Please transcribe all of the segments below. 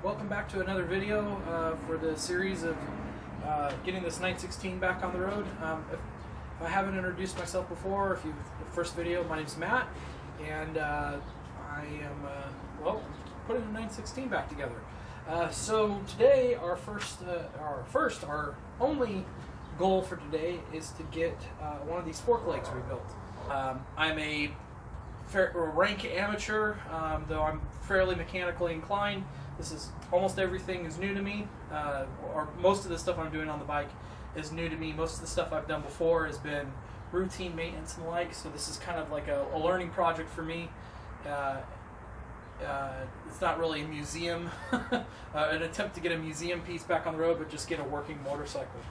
Welcome back to another video for the series of getting this 916 back on the road. If I haven't introduced myself before, the first video, my name's Matt, and I am putting the 916 back together. So today, our only goal for today is to get one of these fork legs rebuilt. I'm a rank amateur, though I'm fairly mechanically inclined. This is almost everything is new to me, or most of the stuff I'm doing on the bike is new to me. Most of the stuff I've done before has been routine maintenance and the like, so this is kind of like a learning project for me. It's not really a museum, an attempt to get a museum piece back on the road, but just get a working motorcycle.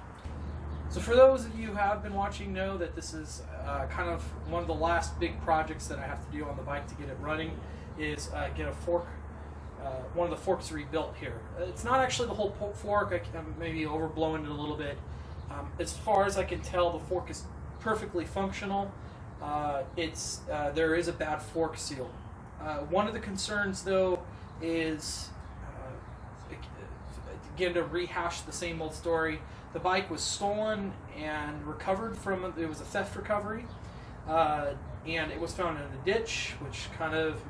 So for those of you who have been watching know that this is kind of one of the last big projects that I have to do on the bike to get it running is get a fork, one of the forks rebuilt here. It's not actually the whole fork, I'm maybe overblowing it a little bit. As far as I can tell, the fork is perfectly functional. There is a bad fork seal. One of the concerns though is, again, to rehash the same old story, the bike was stolen and recovered from, it was a theft recovery, and it was found in a ditch, which kind of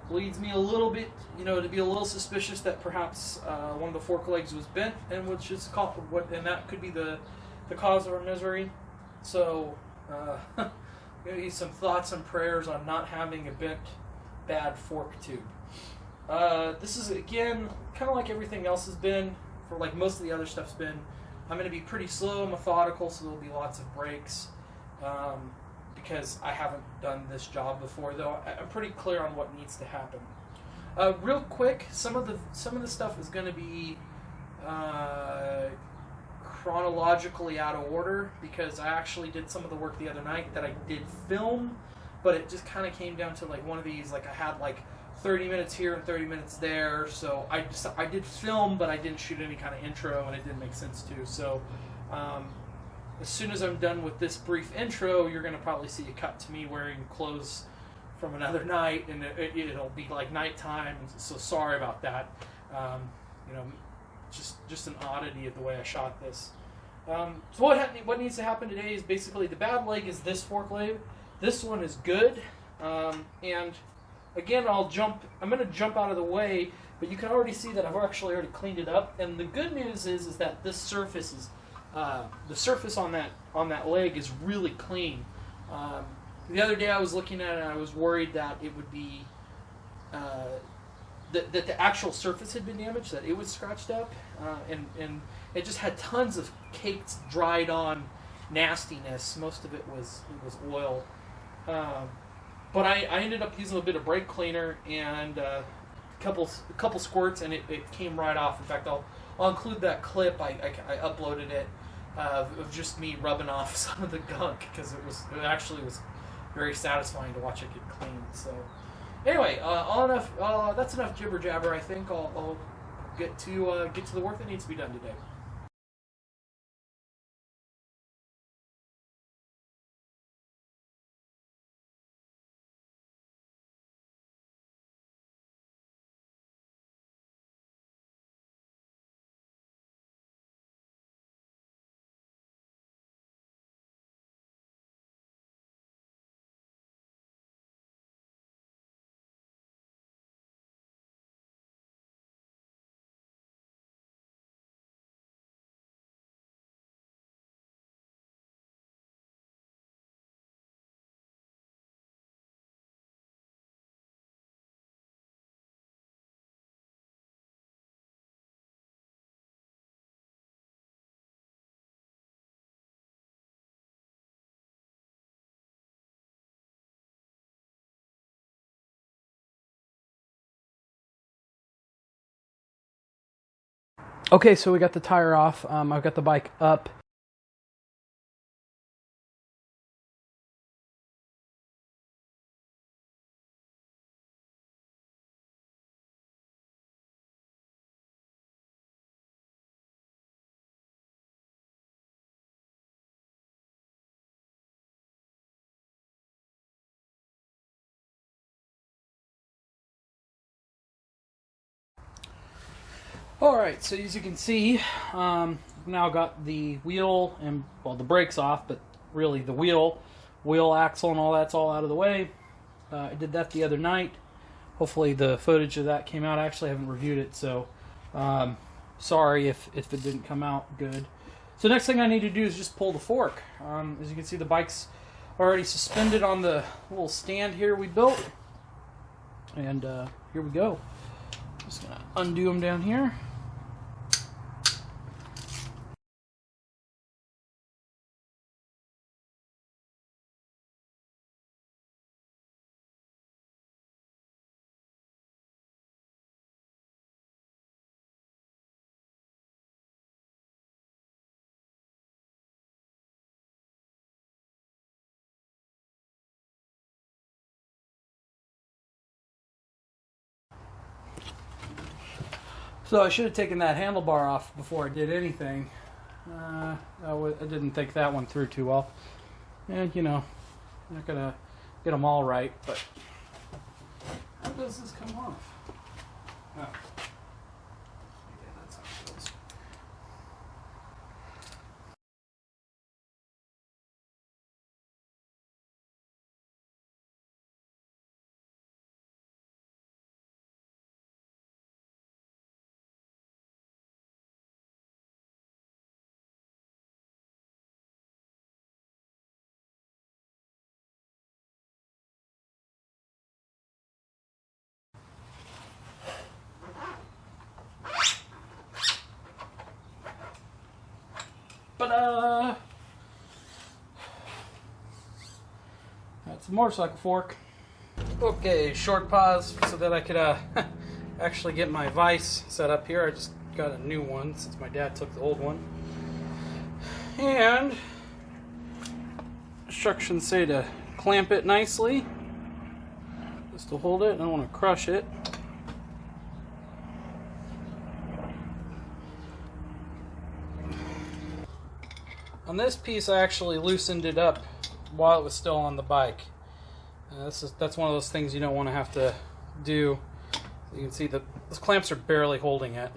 leads me a little bit, to be a little suspicious that perhaps one of the fork legs was bent, and and that could be the cause of our misery. So, maybe some thoughts and prayers on not having a bent, bad fork tube. This is, again, kind of like everything else has been, for like most of the other stuff's been. I'm going to be pretty slow, methodical, so there'll be lots of breaks, because I haven't done this job before, though I'm pretty clear on what needs to happen. Real quick, some of the stuff is going to be chronologically out of order, because I actually did some of the work the other night that I did film, but it just kind of came down to like one of these, like I had like 30 minutes here and 30 minutes there, so I did film, but I didn't shoot any kind of intro, and it didn't make sense to. So as soon as I'm done with this brief intro, you're going to probably see a cut to me wearing clothes from another night, and it'll be like nighttime, so sorry about that. Just an oddity of the way I shot this. So what needs to happen today is basically the bad leg is this fork leg. This one is good, and again, I'm going to jump out of the way, but you can already see that I've actually already cleaned it up. And the good news is that this surface is, the surface on that leg is really clean. The other day I was looking at it and I was worried that it would be, that the actual surface had been damaged, that it was scratched up, and it just had tons of caked, dried on nastiness. Most of it was oil. But I ended up using a bit of brake cleaner and a couple squirts, and it came right off. In fact, I'll include that clip. I uploaded it of just me rubbing off some of the gunk, because it actually was very satisfying to watch it get clean. So anyway, that's enough jibber jabber. I think I'll get to the work that needs to be done today. Okay, so we got the tire off. I've got the bike up. Alright, so as you can see, now got the wheel and, well, the brakes off, but really the wheel axle and all that's all out of the way. I did that the other night. Hopefully the footage of that came out. I actually haven't reviewed it, so sorry if it didn't come out good. So next thing I need to do is just pull the fork. As you can see, the bike's already suspended on the little stand here we built. And here we go. Just going to undo them down here. So I should have taken that handlebar off before I did anything. I didn't think that one through too well. And, you know, I'm not going to get them all right, but how does this come off? Oh. Yeah, that's how it goes. That's a motorcycle fork. Okay, short pause so that I could actually get my vise set up here. I just got a new one since my dad took the old one. And instructions say to clamp it nicely, just to hold it. I don't want to crush it. On this piece, I actually loosened it up while it was still on the bike. That's one of those things you don't want to have to do. You can see that those clamps are barely holding it.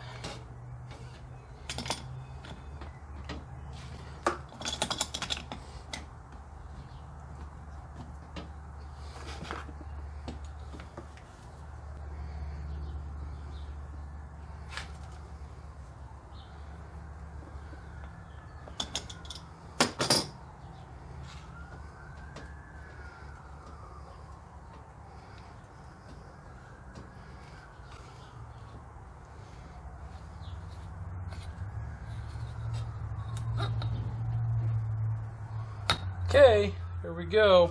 Okay, here we go.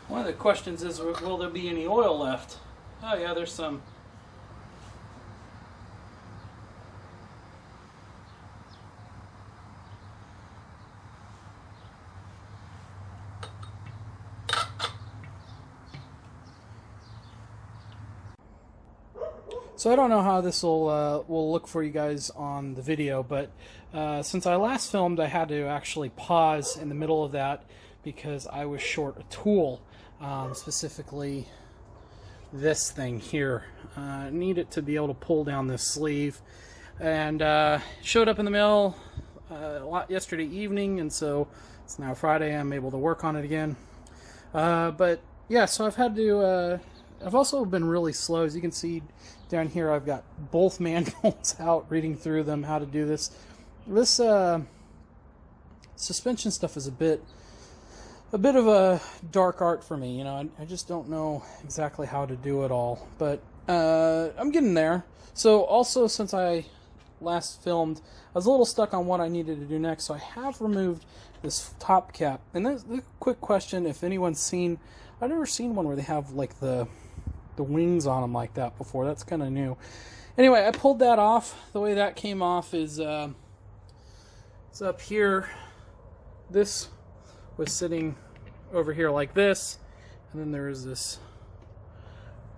One of the questions is, will there be any oil left? Oh yeah, there's some. So I don't know how this will look for you guys on the video, but since I last filmed, I had to actually pause in the middle of that because I was short a tool, specifically this thing here. I need it to be able to pull down this sleeve, and showed up in the mail yesterday evening, and so it's now Friday. I'm able to work on it again. But yeah, so I've had to. I've also been really slow. As you can see down here, I've got both manuals out, reading through them, how to do this. This suspension stuff is a bit of a dark art for me. You know, I just don't know exactly how to do it all, but I'm getting there. So also, since I last filmed, I was a little stuck on what I needed to do next, so I have removed this top cap. And that's a quick question, if anyone's seen, I've never seen one where they have like the wings on them like that before. That's kind of new. Anyway, I pulled that off. The way that came off is it's up here. This was sitting over here like this, and then there is this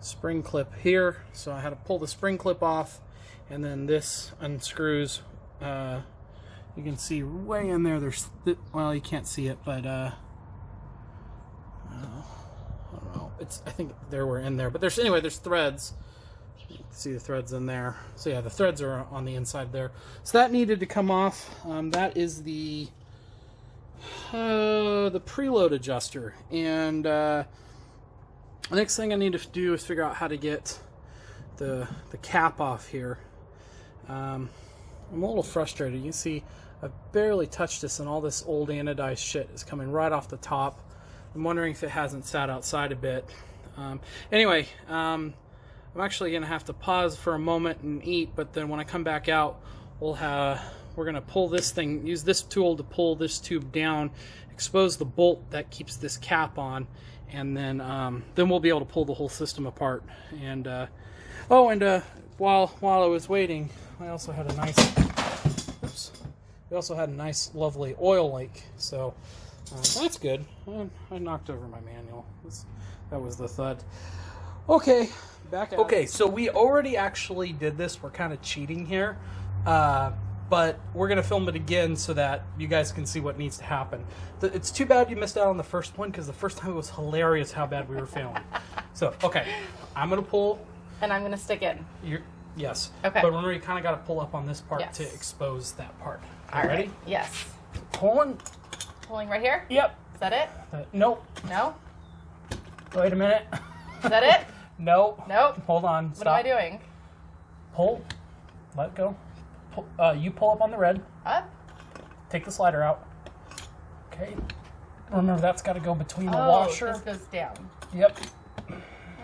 spring clip here, so I had to pull the spring clip off, and then this unscrews. You can see way in there, there's, well, you can't see it, but I don't know, I think they were in there, but there's, anyway, there's threads See the threads in there. So yeah, the threads are on the inside there. So that needed to come off. That is the preload adjuster. And the next thing I need to do is figure out how to get the cap off here. I'm a little frustrated. You can see I've barely touched this, and all this old anodized shit is coming right off the top. I'm wondering if it hasn't sat outside a bit. Anyway, I'm actually going to have to pause for a moment and eat, but then when I come back out, we're going to pull this thing, use this tool to pull this tube down, expose the bolt that keeps this cap on, and then we'll be able to pull the whole system apart. And while I was waiting, I also had a nice, lovely oil leak. So that's good. I knocked over my manual. That was the thud. Okay, back at it. So we already actually did this. We're kind of cheating here, but we're gonna film it again so that you guys can see what needs to happen. It's too bad you missed out on the first one, because the first time it was hilarious how bad we were failing. So okay, I'm gonna pull. And I'm gonna stick in. Yes. Okay. But remember, you kind of got to pull up on this part Yes. to expose that part. All Ready? right. Yes. Pulling. Pulling right here? Yep. Is that it? Nope. No? Wait a minute. Is that it? Nope. Nope. Hold on. Stop. What am I doing? Pull. Let go. Pull, you pull up on the red. Up? Take the slider out. Okay. Remember, that's got to go between the washer. This goes down. Yep.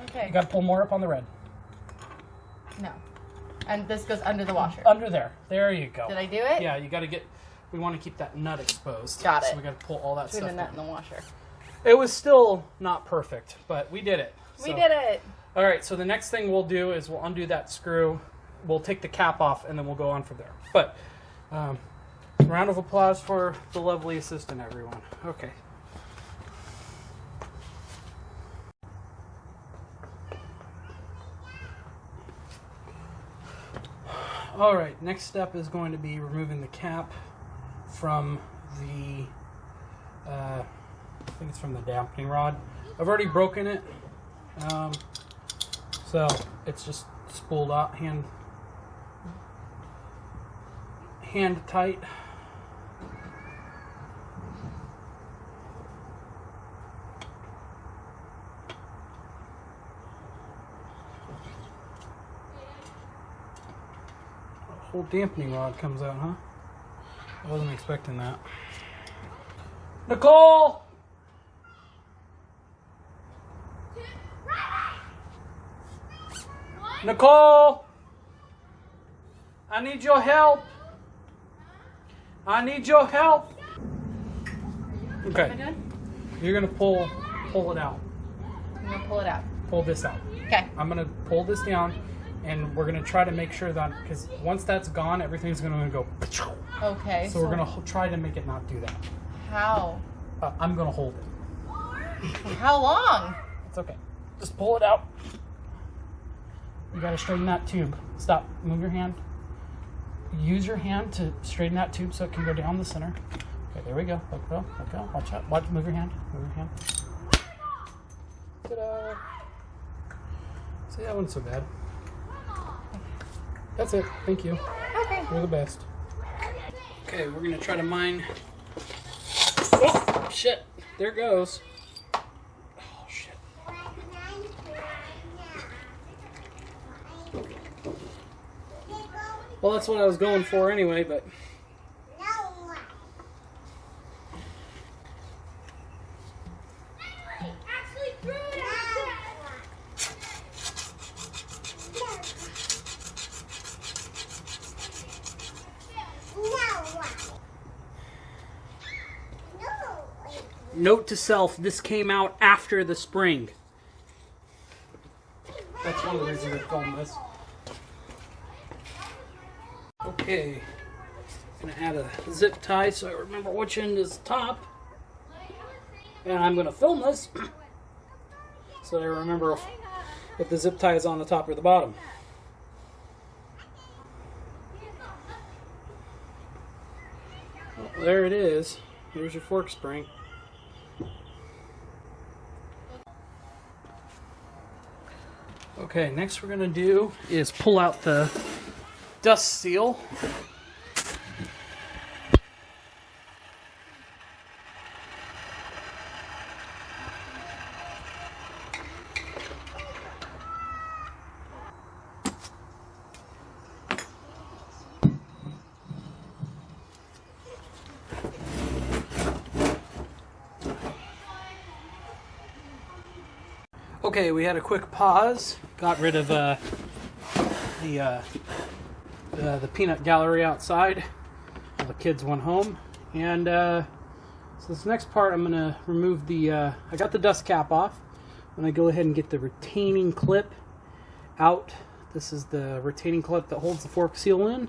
Okay. You got to pull more up on the red. No. And this goes under the washer. Under there. There you go. Did I do it? Yeah, you got to get. We want to keep that nut exposed. Got it. So we got to pull all that Between stuff. the nut and the washer. It was still not perfect, but we did it. We did it. All right, so the next thing we'll do is we'll undo that screw. We'll take the cap off, and then we'll go on from there. But round of applause for the lovely assistant, everyone. Okay. All right, next step is going to be removing the cap from the, I think it's from the dampening rod. I've already broken it, so it's just spooled out, hand tight. Whole dampening rod comes out, huh? I wasn't expecting that. Nicole! Nicole! I need your help. I need your help. Okay. Am I good? You're gonna pull it out. I'm gonna pull it out. Pull this out. Okay. I'm gonna pull this down, and we're gonna try to make sure that, because once that's gone, everything's gonna go. Okay. So we're gonna try to make it not do that. How? I'm gonna hold it. How long? It's okay. Just pull it out. You gotta straighten that tube. Stop. Move your hand. Use your hand to straighten that tube so it can go down the center. Okay, there we go. Let go. Let go. Watch out. Watch. Move your hand. Move your hand. Ta-da! See, that wasn't so bad. That's it. Thank you. Okay. You're the best. Okay, we're gonna try to mine. Oh shit! There it goes. Oh shit. Well, that's what I was going for anyway, but. Note to self, this came out after the spring. That's one of the reasons I filmed this. Okay, I'm gonna add a zip tie so I remember which end is top. And I'm gonna film this so that I remember if the zip tie is on the top or the bottom. Well, there it is. Here's your fork spring. Okay, next we're going to do is pull out the dust seal. Okay, we had a quick pause, got rid of the peanut gallery outside. All the kids went home, and so this next part I'm going to remove the, I got the dust cap off. I'm going to go ahead and get the retaining clip out. This is the retaining clip that holds the fork seal in.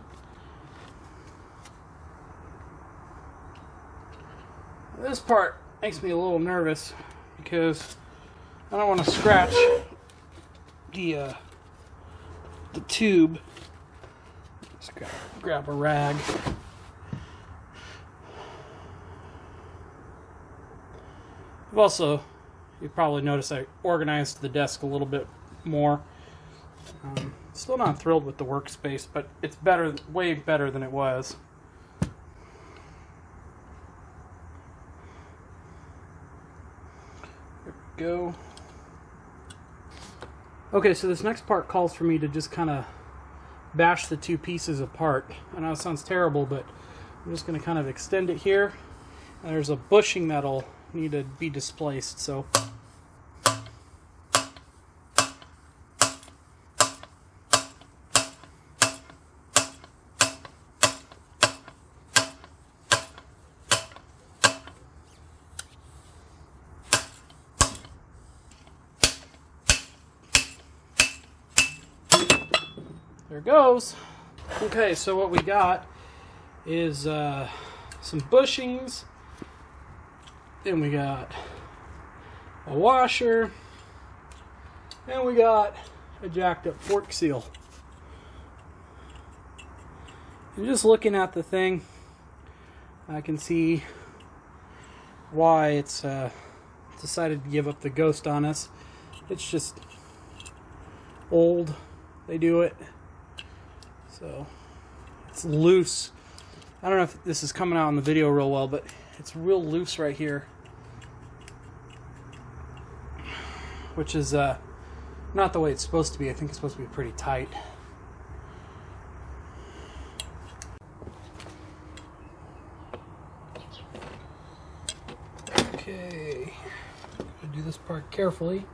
This part makes me a little nervous because I don't want to scratch the tube. Just grab a rag. I've also, you probably noticed I organized the desk a little bit more. Still not thrilled with the workspace, but it's better, way better than it was. There we go. Okay, so this next part calls for me to just kind of bash the two pieces apart. I know it sounds terrible, but I'm just going to kind of extend it here. And there's a bushing that'll need to be displaced, so. There it goes. Okay, so what we got is some bushings. Then we got a washer. And we got a jacked up fork seal. And just looking at the thing, I can see why it's decided to give up the ghost on us. It's just old. They do it. So it's loose. I don't know if this is coming out in the video real well, but it's real loose right here, which is not the way it's supposed to be. I think it's supposed to be pretty tight. Okay, I'll do this part carefully.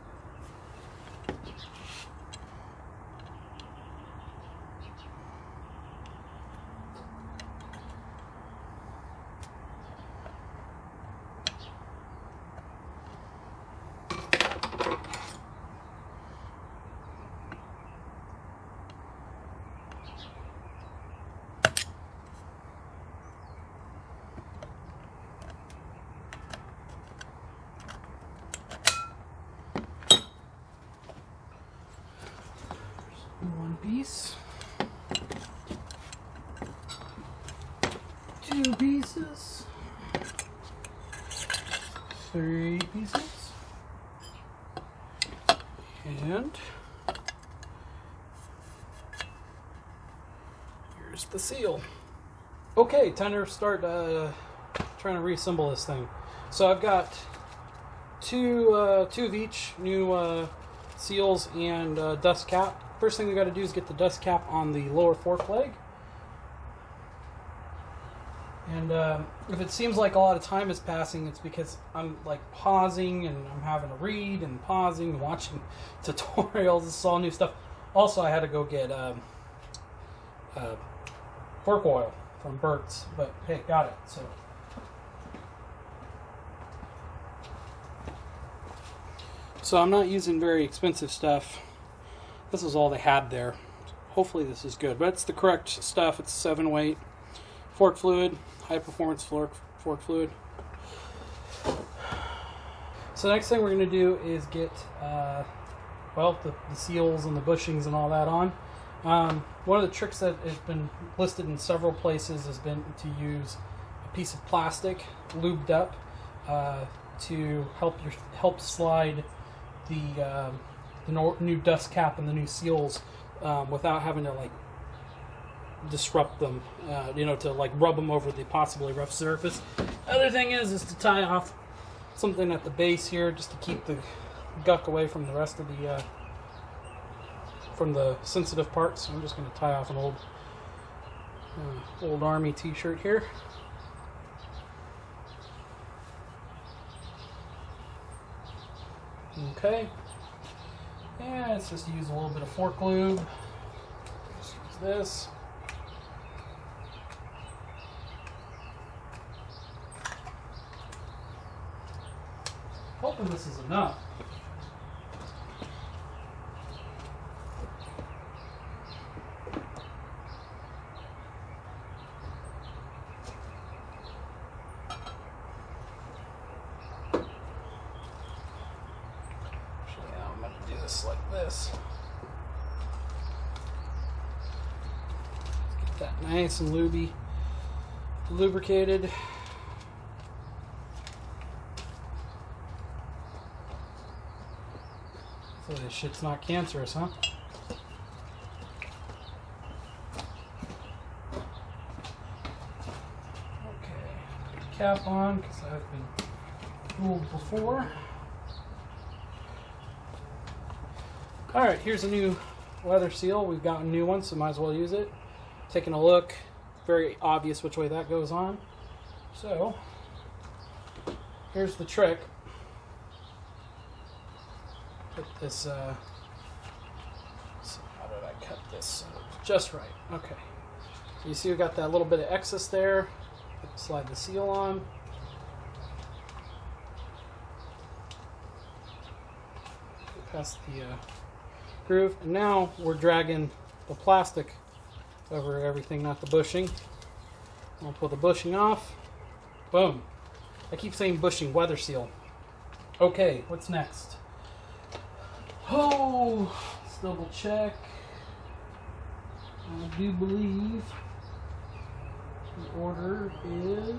One piece, two pieces, three pieces, and here's the seal. Okay, time to start trying to reassemble this thing. So I've got two of each new seals and dust cap. First thing we got to do is get the dust cap on the lower fork leg. And if it seems like a lot of time is passing, it's because I'm like pausing and I'm having to read and pausing and watching tutorials. This is all new stuff. Also, I had to go get fork oil from Burt's, but hey, got it. So I'm not using very expensive stuff. This is all they had there. Hopefully this is good, but it's the correct stuff. It's 7-weight fork fluid, high performance fork fluid. So the next thing we're going to do is get well, the seals and the bushings and all that on. One of the tricks that has been listed in several places has been to use a piece of plastic lubed up to help slide the new dust cap and the new seals without having to like disrupt them, to like rub them over the possibly rough surface. Other thing is to tie off something at the base here just to keep the guck away from the rest of the from the sensitive parts. So I'm just going to tie off an old Army t-shirt here. Okay, and let's just use a little bit of fork lube. Just use this. Hoping this is enough. I'm going to do this like this. Get that nice and lubricated. So this shit's not cancerous, huh? Okay, put the cap on because I've been fooled before. Alright, here's a new leather seal. We've got a new one, so might as well use it. Taking a look, very obvious which way that goes on. So, here's the trick. Put this, so how did I cut this so it's just right? Okay. So you see we got that little bit of excess there. Slide the seal on. Get past the groove. And now we're dragging the plastic over everything, not the bushing. I'll pull the bushing off. Boom. I keep saying bushing, weather seal. Okay, what's next? Oh, let's double check. I do believe the order is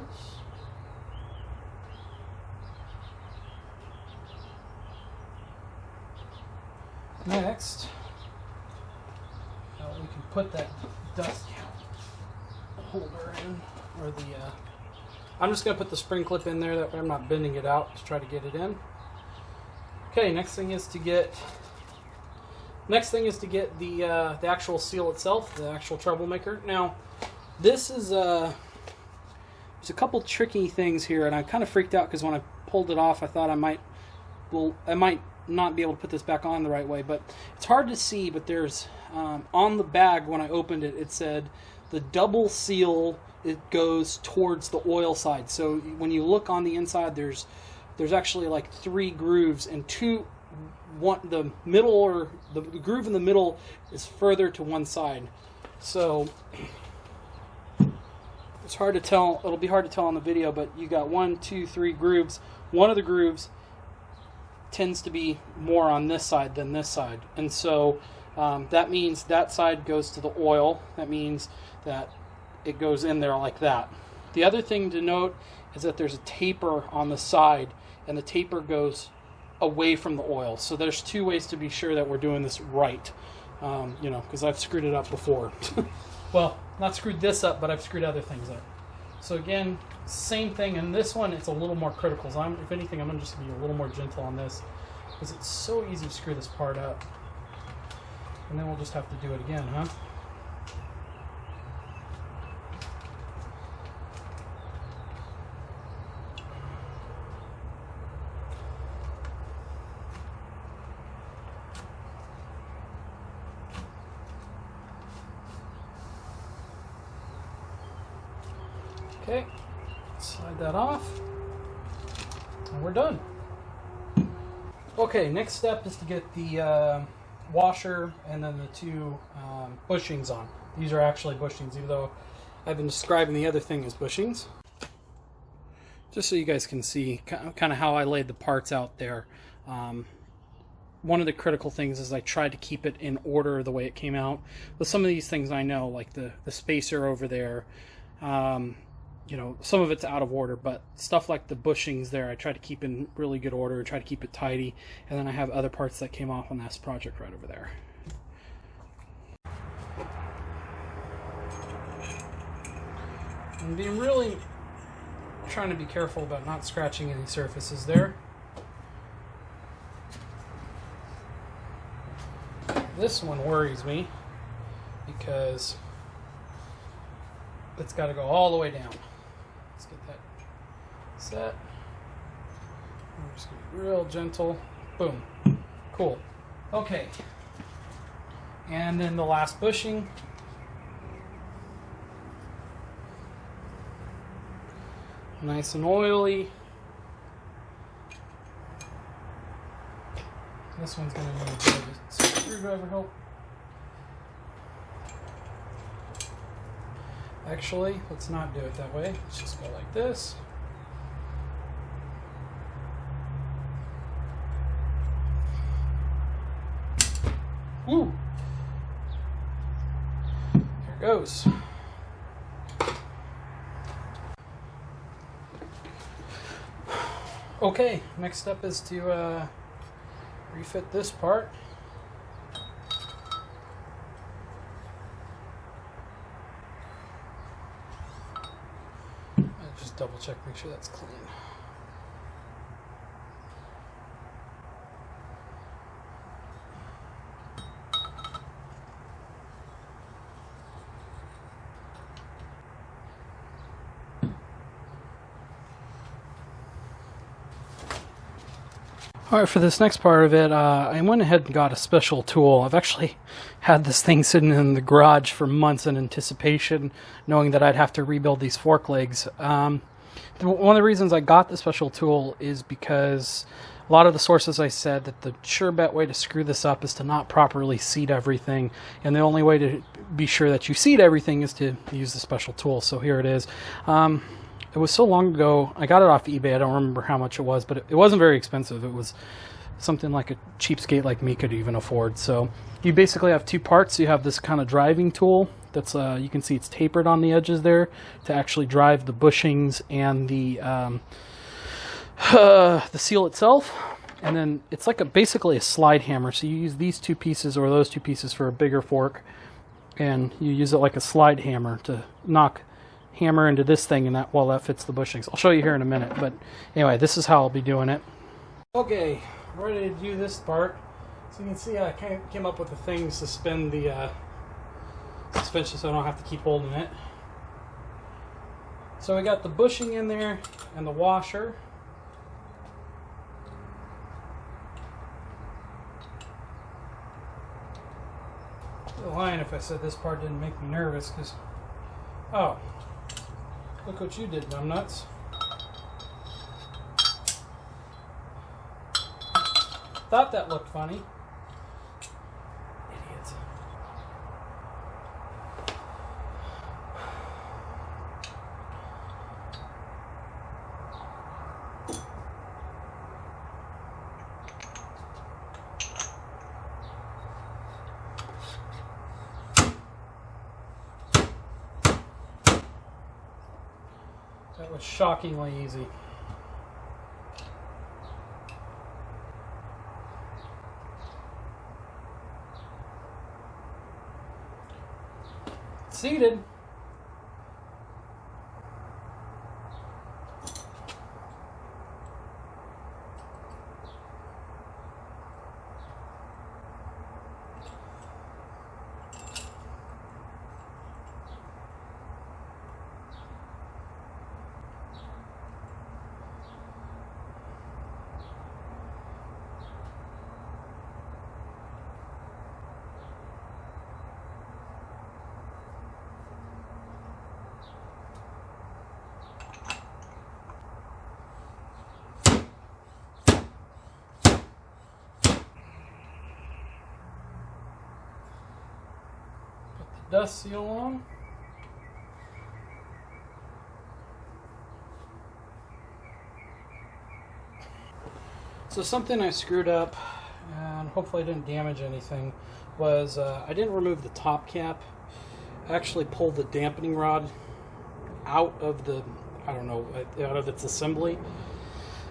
next. We can put that dust holder in, or the. I'm just gonna put the spring clip in there. That way I'm not bending it out to try to get it in. Okay, next thing is to get the actual seal itself, the actual troublemaker. Now, this is there's a couple tricky things here, and I kind of freaked out because when I pulled it off, I thought I might not be able to put this back on the right way. But it's hard to see. But there's on the bag when I opened it, it said the double seal. It goes towards the oil side. So when you look on the inside, there's actually like 3 grooves, and the middle, or the groove in the middle is further to one side. So it's hard to tell. It'll be hard to tell on the video, but you got 1, 2, 3 grooves. One of the grooves tends to be more on this side than this side, and so that means that side goes to the oil. That means that it goes in there like that. The other thing to note is that there's a taper on the side, and the taper goes away from the oil. So there's 2 ways to be sure that we're doing this right. Because I've screwed it up before. Well, not screwed this up, but I've screwed other things up. So again, same thing. And this one, it's a little more critical. So if anything, I'm going to just be a little more gentle on this, because it's so easy to screw this part up. And then we'll just have to do it again, huh? Okay, slide that off, and we're done. Okay, next step is to get the washer and then the 2 bushings on. These are actually bushings, even though I've been describing the other thing as bushings. Just so you guys can see kind of how I laid the parts out there. One of the critical things is I tried to keep it in order the way it came out. With some of these things I know, like the spacer over there, you know, some of it's out of order, but stuff like the bushings there, I try to keep in really good order, try to keep it tidy, and then I have other parts that came off on this project right over there. I'm being really trying to be careful about not scratching any surfaces there. This one worries me because it's got to go all the way down. Let's get that set. I'm just going to be real gentle. Boom. Cool. Okay. And then the last bushing. Nice and oily. This one's going to need a bit of a screwdriver help. Actually, let's not do it that way. Let's just go like this. Woo! Here it goes. Okay, next step is to refit this part. Just double check, make sure that's clean. Alright, for this next part of it, I went ahead and got a special tool. I've actually had this thing sitting in the garage for months in anticipation, knowing that I'd have to rebuild these fork legs. One of the reasons I got the special tool is because a lot of the sources I said that the sure bet way to screw this up is to not properly seat everything, and the only way to be sure that you seat everything is to use the special tool. So here it is. It was so long ago, I got it off eBay, I don't remember how much it was, but it wasn't very expensive. It was something like a cheapskate like me could even afford. So you basically have two parts. You have this kind of driving tool that's, you can see it's tapered on the edges there to actually drive the bushings and the seal itself. And then it's like basically a slide hammer. So you use these two pieces or those two pieces for a bigger fork, and you use it like a slide hammer to hammer into this thing, and that fits the bushings. I'll show you here in a minute, but anyway, this is how I'll be doing it. Okay, ready to do this part. So you can see I came up with a thing to suspend the suspension so I don't have to keep holding it. So we got the bushing in there and the washer. I'd be lying if I said this part didn't make me nervous, because oh, look what you did, numbnuts. Thought that looked funny. Idiots. That was shockingly easy. Seated. Dust seal on. So something I screwed up, and hopefully I didn't damage anything, was I didn't remove the top cap. I actually pulled the dampening rod out of the, I don't know, out of its assembly,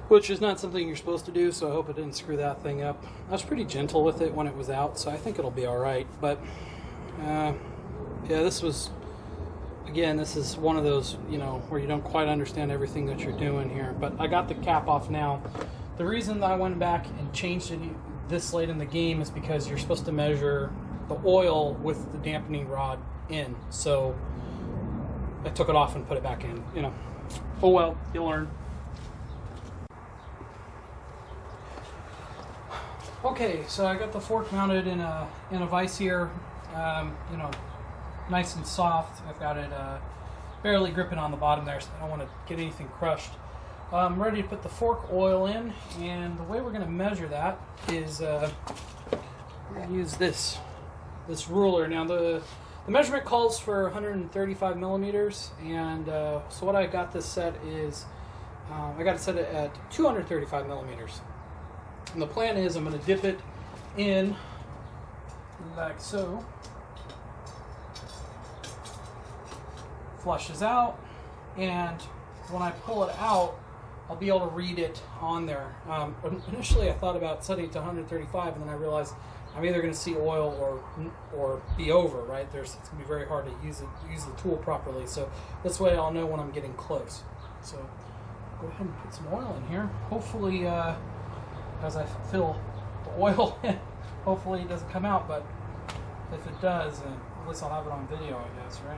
which is not something you're supposed to do, so I hope it didn't screw that thing up. I was pretty gentle with it when it was out, so I think it'll be all right. But yeah, this was, again, this is one of those, you know, where you don't quite understand everything that you're doing here. But I got the cap off now. The reason that I went back and changed it this late in the game is because you're supposed to measure the oil with the dampening rod in. So I took it off and put it back in, you know. Oh well, you'll learn. Okay, so I got the fork mounted in a vise here, you know, nice and soft. I've got it barely gripping on the bottom there, so I don't want to get anything crushed. I'm ready to put the fork oil in, and the way we're going to measure that is we're going to use this ruler. Now the measurement calls for 135 millimeters, and so what I got this set is I got it set at 235 millimeters. And the plan is I'm going to dip it in like so. Flushes out, and when I pull it out, I'll be able to read it on there. Initially I thought about setting it to 135, and then I realized I'm either going to see oil or be over, right? It's going to be very hard to use the tool properly. So this way I'll know when I'm getting close. So go ahead and put some oil in here. Hopefully, as I fill the oil in, hopefully it doesn't come out, but if it does, at least I'll have it on video, I guess, right?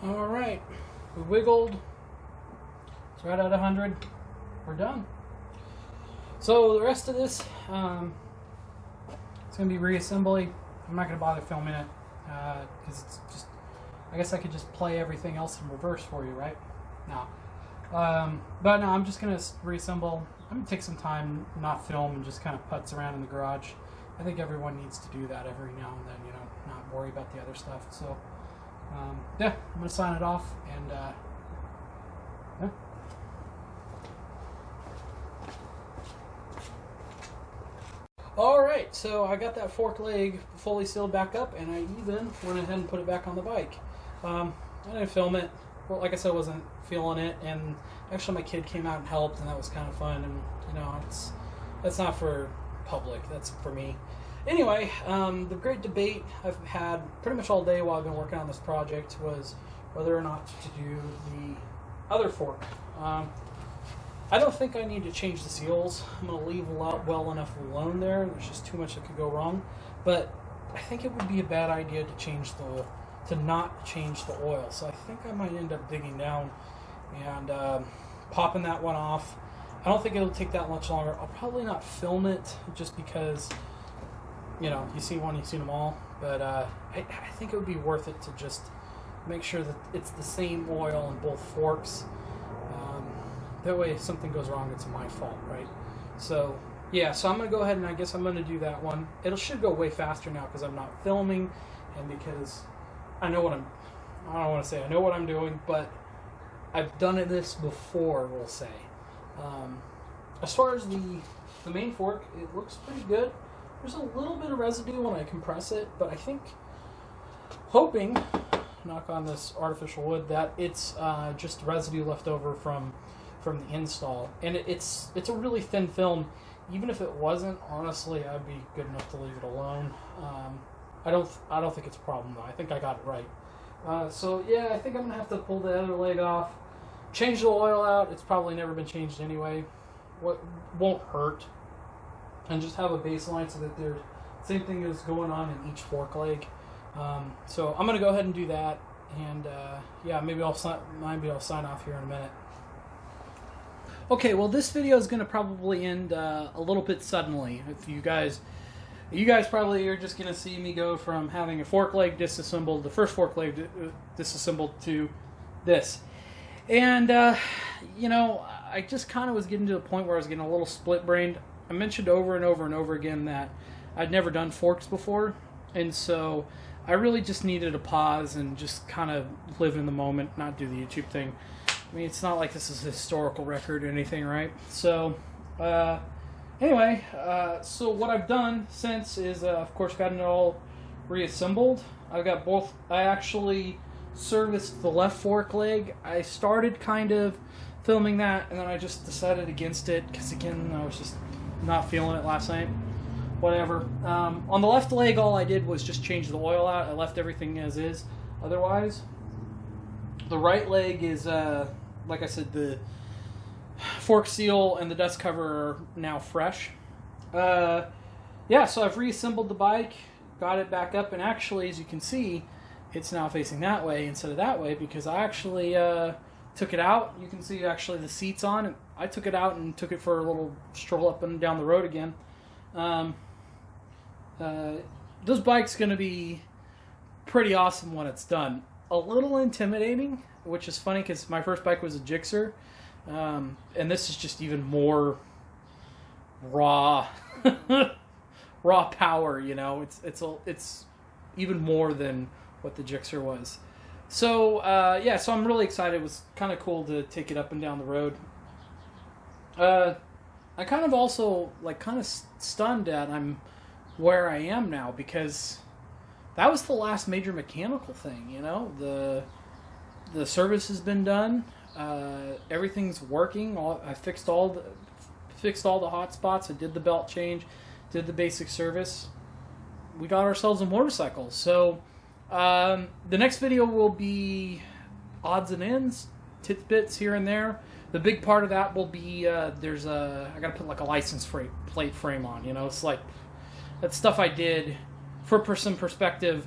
All right, we wiggled. It's right at 100. We're done. So the rest of this, it's going to be reassembly. I'm not going to bother filming it because it's just, I guess I could just play everything else in reverse for you, right? No. But no, I'm just going to reassemble. I'm going to take some time, not film, and just kind of putz around in the garage. I think everyone needs to do that every now and then, you know, not worry about the other stuff. So yeah, I'm going to sign it off, and yeah. Alright, so I got that fork leg fully sealed back up, and I even went ahead and put it back on the bike. I didn't film it. Well, like I said, I wasn't feeling it, and actually my kid came out and helped, and that was kind of fun, and you know, that's not for public, that's for me. Anyway, the great debate I've had pretty much all day while I've been working on this project was whether or not to do the other fork. I don't think I need to change the seals. I'm going to leave well enough alone there. There's just too much that could go wrong. But I think it would be a bad idea to not change the oil. So I think I might end up digging down and popping that one off. I don't think it'll take that much longer. I'll probably not film it just because, you know, you see one, you've seen them all. But I think it would be worth it to just make sure that it's the same oil in both forks. That way, if something goes wrong, it's my fault, right? So Yeah, so I'm going to go ahead and I guess I'm going to do that one. It should go way faster now because I'm not filming and because I know what I don't want to say I know what I'm doing, but I've done this before, we'll say. As far as the main fork, it looks pretty good. There's a little bit of residue when I compress it, but I think, hoping, knock on this artificial wood, that it's just residue left over from the install. And it's a really thin film. Even if it wasn't, honestly, I'd be good enough to leave it alone. I don't think it's a problem though. I think I got it right. So yeah, I think I'm gonna have to pull the other leg off, change the oil out. It's probably never been changed anyway. What won't hurt, and just have a baseline so that there's same thing is going on in each fork leg. So I'm gonna go ahead and do that, and yeah, maybe I'll sign off here in a minute. Okay, well, this video is going to probably end a little bit suddenly. If you guys probably are just going to see me go from having a fork leg disassembled, the first fork leg disassembled, to this. And, you know, I just kind of was getting to the point where I was getting a little split-brained. I mentioned over and over and over again that I'd never done forks before, and so I really just needed a pause and just kind of live in the moment, not do the YouTube thing. I mean, it's not like this is a historical record or anything, right? So, anyway, so what I've done since is, of course, gotten it all reassembled. I've got both. I actually serviced the left fork leg. I started kind of filming that, and then I just decided against it because, again, I was just not feeling it last night. Whatever. On the left leg, all I did was just change the oil out. I left everything as is. Otherwise, the right leg is, like I said, the fork seal and the dust cover are now fresh. Yeah, so I've reassembled the bike, got it back up, and actually, as you can see, it's now facing that way instead of that way because I actually took it out. You can see actually the seats on, and I took it out and took it for a little stroll up and down the road again. This bike's going to be pretty awesome when it's done. A little intimidating, which is funny because my first bike was a Gixxer, and this is just even more raw, raw power. You know, it's even more than what the Gixxer was. So yeah, so I'm really excited. It was kind of cool to take it up and down the road. I kind of also kind of stunned at I'm where I am now because that was the last major mechanical thing. You know, the service has been done. Everything's working. I fixed all the hot spots. I did the belt change, did the basic service. We got ourselves a motorcycle. So the next video will be odds and ends, tidbits here and there. The big part of that will be I gotta put like a license plate frame on. You know, it's like that stuff I did. For some perspective,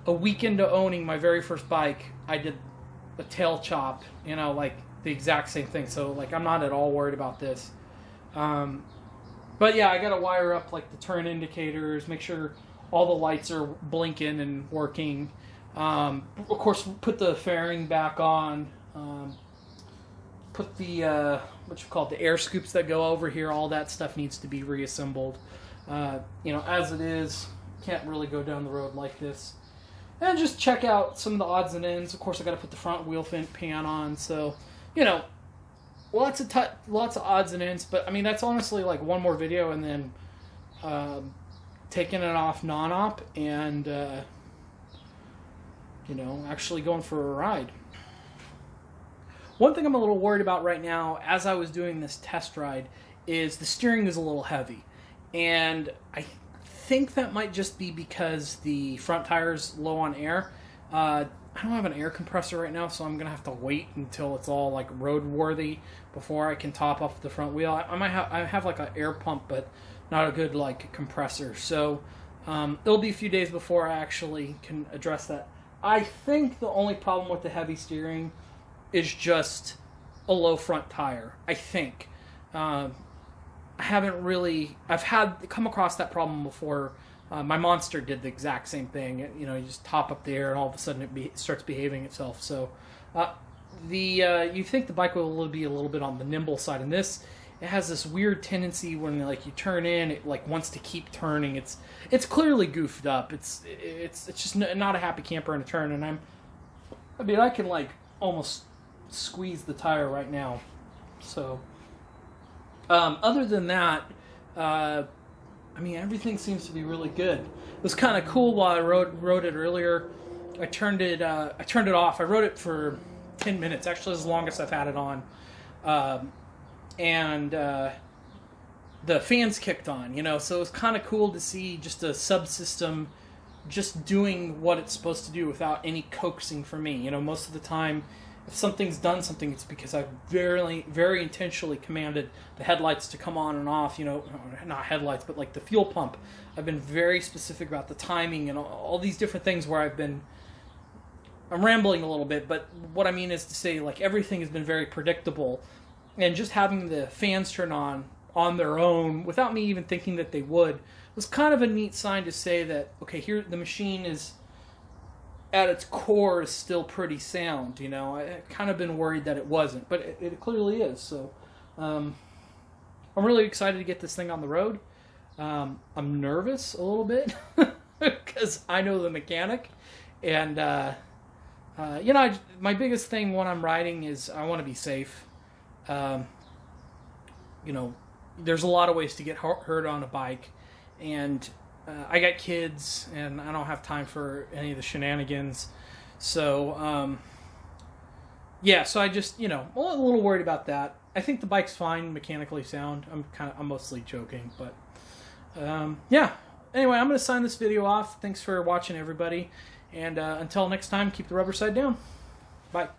a week into owning my very first bike, I did a tail chop, you know, like the exact same thing. So, like, I'm not at all worried about this. But yeah, I got to wire up, like, the turn indicators, make sure all the lights are blinking and working. Of course, put the fairing back on. Put the, the air scoops that go over here, all that stuff needs to be reassembled. You know, as it is, can't really go down the road like this. And just check out some of the odds and ends. Of course, I got to put the front wheel pan on. So, you know, lots of odds and ends. But I mean, that's honestly like one more video, and then taking it off non-op and you know, actually going for a ride. One thing I'm a little worried about right now, as I was doing this test ride, is the steering is a little heavy, and I think that might just be because the front tire's low on air. I don't have an air compressor right now, so I'm gonna have to wait until it's all like roadworthy before I can top off the front wheel. I have like an air pump, but not a good like compressor. So it'll be a few days before I actually can address that. I think the only problem with the heavy steering is just a low front tire. I think. I've come across that problem before. My Monster did the exact same thing. You know, you just top up the air and all of a sudden it starts behaving itself. So you think the bike will be a little bit on the nimble side, and this it has this weird tendency when like you turn in, it like wants to keep turning. It's clearly goofed up. It's just not a happy camper in a turn. And I can like almost squeeze the tire right now. So other than that, everything seems to be really good. It was kind of cool while I rode it earlier. I turned it off. I rode it for 10 minutes. Actually, it's the longest I've had it on. And the fans kicked on, so it was kind of cool to see just a subsystem just doing what it's supposed to do without any coaxing from me. Most of the time, if something's done something, it's because I've very, very intentionally commanded the headlights to come on and off, not headlights, but like the fuel pump. I've been very specific about the timing and all these different things where I'm rambling a little bit, but what I mean is to say, like, everything has been very predictable. And just having the fans turn on their own, without me even thinking that they would, was kind of a neat sign to say that, okay, here, the machine is, at its core, is still pretty sound, I've kind of been worried that it wasn't, but it clearly is. So I'm really excited to get this thing on the road. I'm nervous a little bit because I know the mechanic, and my biggest thing when I'm riding is I want to be safe. There's a lot of ways to get hurt on a bike, and I got kids, and I don't have time for any of the shenanigans. So, so I just, I'm a little worried about that. I think the bike's fine, mechanically sound. I'm mostly joking, but, Anyway, I'm going to sign this video off. Thanks for watching, everybody. And until next time, keep the rubber side down. Bye.